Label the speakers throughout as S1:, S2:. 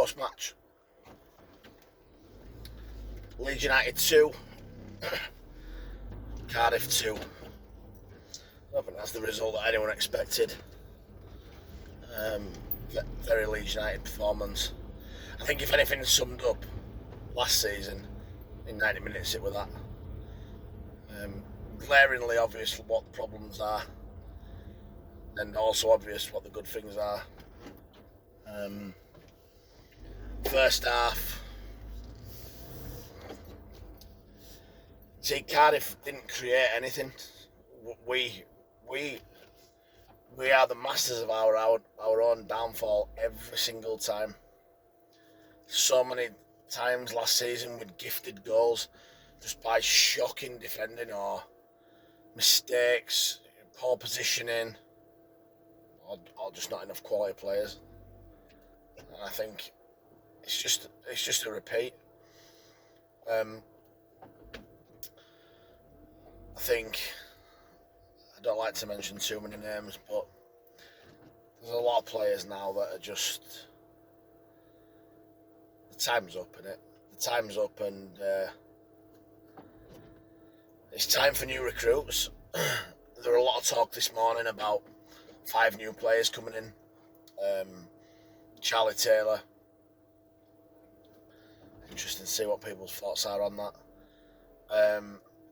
S1: post-match. Leeds United 2, Cardiff 2. I don't think that's the result that anyone expected. Very Leeds United performance. I think if anything summed up last season in 90 minutes, it was that. Glaringly obvious what the problems are, and also obvious what the good things are. First half, see, Cardiff didn't create anything. We are the masters of our own downfall every single time. So many times last season we'd gifted goals just by shocking defending or mistakes, poor positioning, or just not enough quality players. And I think it's just a repeat. I think, I don't like to mention too many names, but there's a lot of players now that are just, the time's up, innit? The time's up, and it's time for new recruits. There were a lot of talk this morning about 5 new players coming in. Charlie Taylor. Interesting to see what people's thoughts are on that.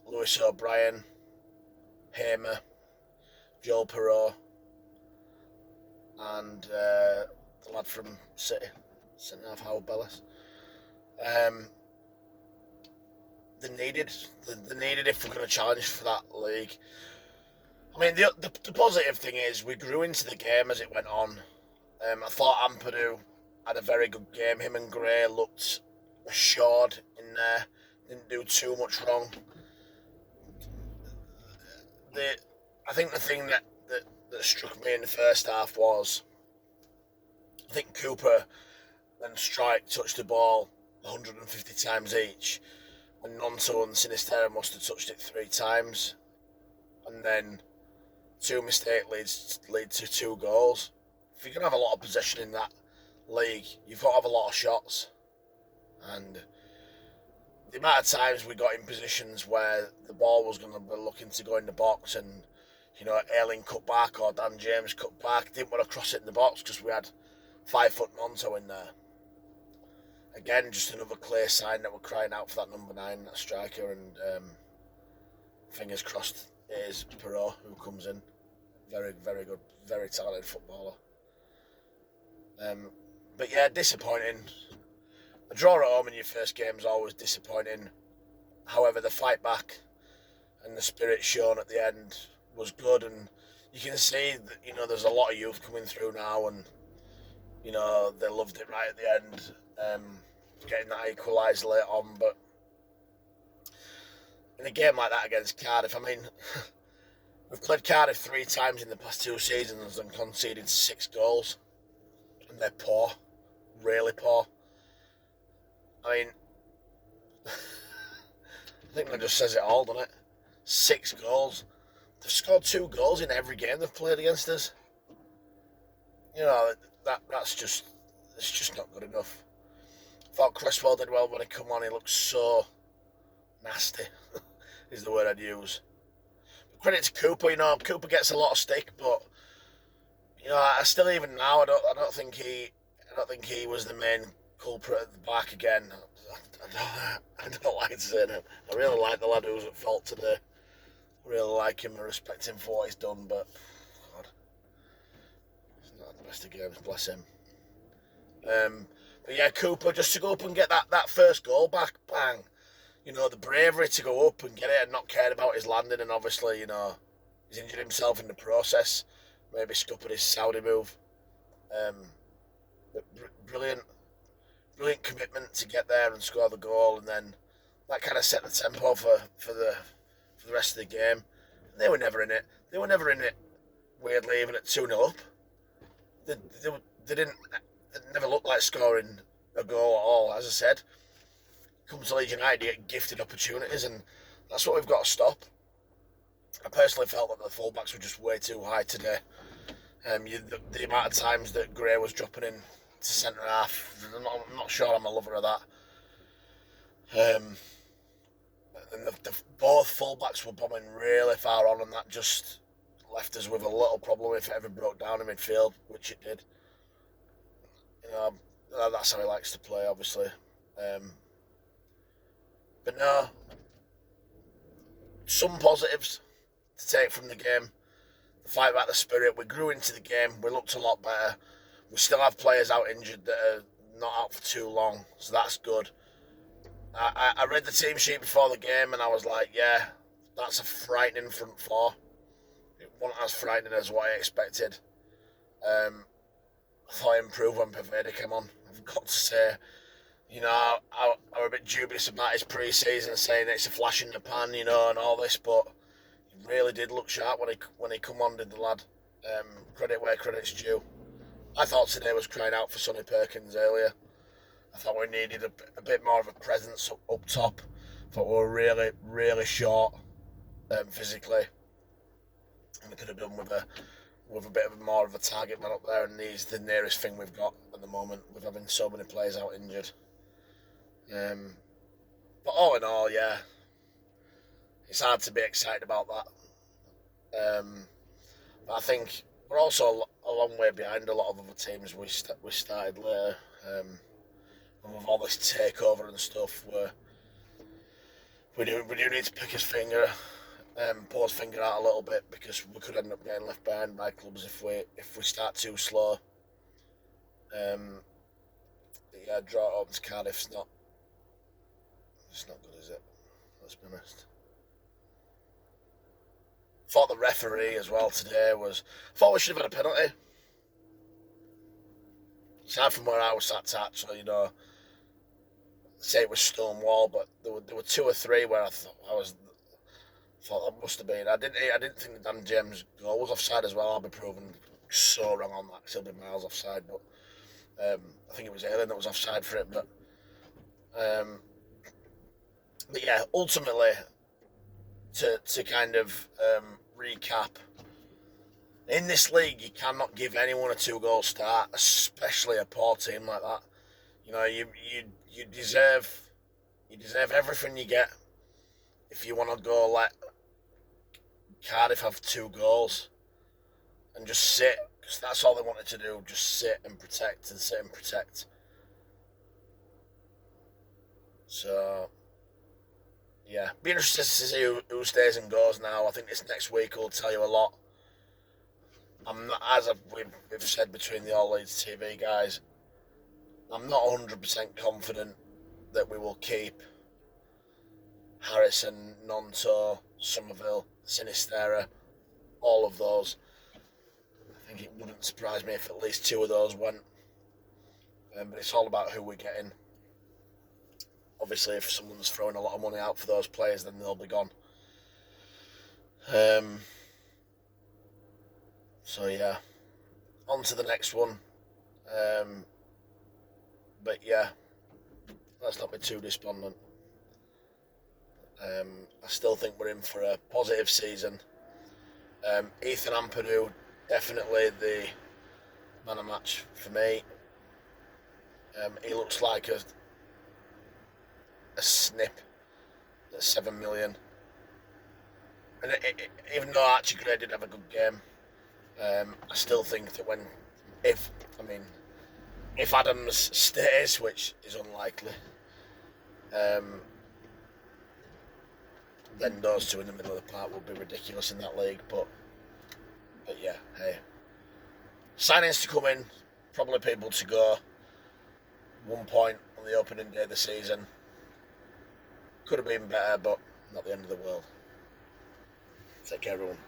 S1: Lewis O'Brien, Hamer, Joel Perreault, and the lad from City, centre half Howard Bellis. They're needed if we're going to challenge for that league. I mean, the positive thing is we grew into the game as it went on. I thought Ampadu had a very good game. Him and Gray looked assured in there. Didn't do too much wrong. I think the thing that struck me in the first half was, I think Cooper and Strike touched the ball 150 times each, and Nonto and Sinisterra must have touched it 3 times, and then 2 mistakes lead to 2 goals. If you're going to have a lot of possession in that league, you've got to have a lot of shots. And the amount of times we got in positions where the ball was going to be looking to go in the box, and Ayling cut back or Dan James cut back, didn't want to cross it in the box because we had 5-foot Nonto in there. Again, just another clear sign that we're crying out for that number 9, that striker, and fingers crossed it is Perreault who comes in. Very, very good, very talented footballer. But yeah, disappointing. A draw at home in your first game is always disappointing. However, the fight back and the spirit shown at the end was good, and you can see that there's a lot of youth coming through now, and they loved it right at the end, getting that equaliser late on. But in a game like that against Cardiff, I mean, we've played Cardiff 3 times in the past 2 seasons and conceded 6 goals, and they're poor, really poor. I mean, I think that just says it all, doesn't it? 6 goals. They've scored 2 goals in every game they've played against us. It's just not good enough. I thought Cresswell did well when he come on. He looked so nasty, is the word I'd use. But credit to Cooper. Cooper gets a lot of stick, but I still, even now, I don't think he was the main culprit at the back again. I don't like saying it. I really like the lad who was at fault today. I really like him and respect him for what he's done, but God, he's not the best of games, bless him. But yeah, Cooper, just to go up and get that first goal back, bang. The bravery to go up and get it and not care about his landing, and obviously, he's injured himself in the process. Maybe scuppered his Saudi move. But brilliant commitment to get there and score the goal, and then that kind of set the tempo for the rest of the game. They were never in it. Weirdly, even at 2-0 up. They never looked like scoring a goal at all. As I said, comes to Leeds United, you get gifted opportunities, and that's what we've got to stop. I personally felt that the fullbacks were just way too high today. The amount of times that Gray was dropping in centre half. I'm not sure I'm a lover of that. And both fullbacks were bombing really far on, and that just left us with a little problem if it ever broke down in midfield, which it did. That's how he likes to play, obviously. But no, some positives to take from the game. The fight back, the spirit. We grew into the game. We looked a lot better. We still have players out injured that are not out for too long, so that's good. I read the team sheet before the game, and I was like, yeah, that's a frightening front four. It wasn't as frightening as what I expected. I thought it improved when Pavetta came on. I've got to say, I was a bit dubious about his pre-season, saying it's a flash in the pan, and all this, but he really did look sharp when he come on, did the lad. Credit where credit's due. I thought today was crying out for Sonny Perkins earlier. I thought we needed a bit more of a presence up top. I thought we were really, really short physically, and we could have done with a bit of more of a target man up there, and he's the nearest thing we've got at the moment with having so many players out injured. But all in all, yeah, it's hard to be excited about that. But I think we're also a long way behind a lot of other teams we started later. And with all this takeover and stuff, we do need to pick his finger, pull his finger out a little bit, because we could end up getting left behind by clubs if we start too slow. Draw it up to Cardiff. It's not good, is it? Let's be honest. Thought the referee as well today thought we should have had a penalty. Aside from where I was sat at, so say it was stone wall, but there were two or three where I thought that must have been. I didn't think Dan James' goal was offside as well. I'll be proven so wrong on that because he'll be miles offside. But I think it was Alien that was offside for it. But yeah, ultimately, to kind of recap, in this league you cannot give anyone a 2-goal start, especially a poor team like that. You deserve everything you get. If you want to go let Cardiff have 2 goals and just sit, because that's all they wanted to do, just sit and protect and sit and protect. So yeah, be interested to see who stays and goes now. I think this next week will tell you a lot. I'm not, as we've said between the All Leeds TV guys, I'm not 100% confident that we will keep Harrison, Nonto, Somerville, Sinistera, all of those. I think it wouldn't surprise me if at least 2 of those went. But it's all about who we're getting. Obviously, if someone's throwing a lot of money out for those players, then they'll be gone. So yeah, on to the next one. But yeah, let's not be too despondent. I still think we're in for a positive season. Ethan Ampadu, definitely the man of match for me. He looks like a snip at 7 million. And even though Archie Gray did have a good game, I still think that if Adams stays, which is unlikely, then those 2 in the middle of the park would be ridiculous in that league. But yeah, hey, signings to come in, probably people to go. 1 point on the opening day of the season. Could have been better, but not the end of the world. Take care, everyone.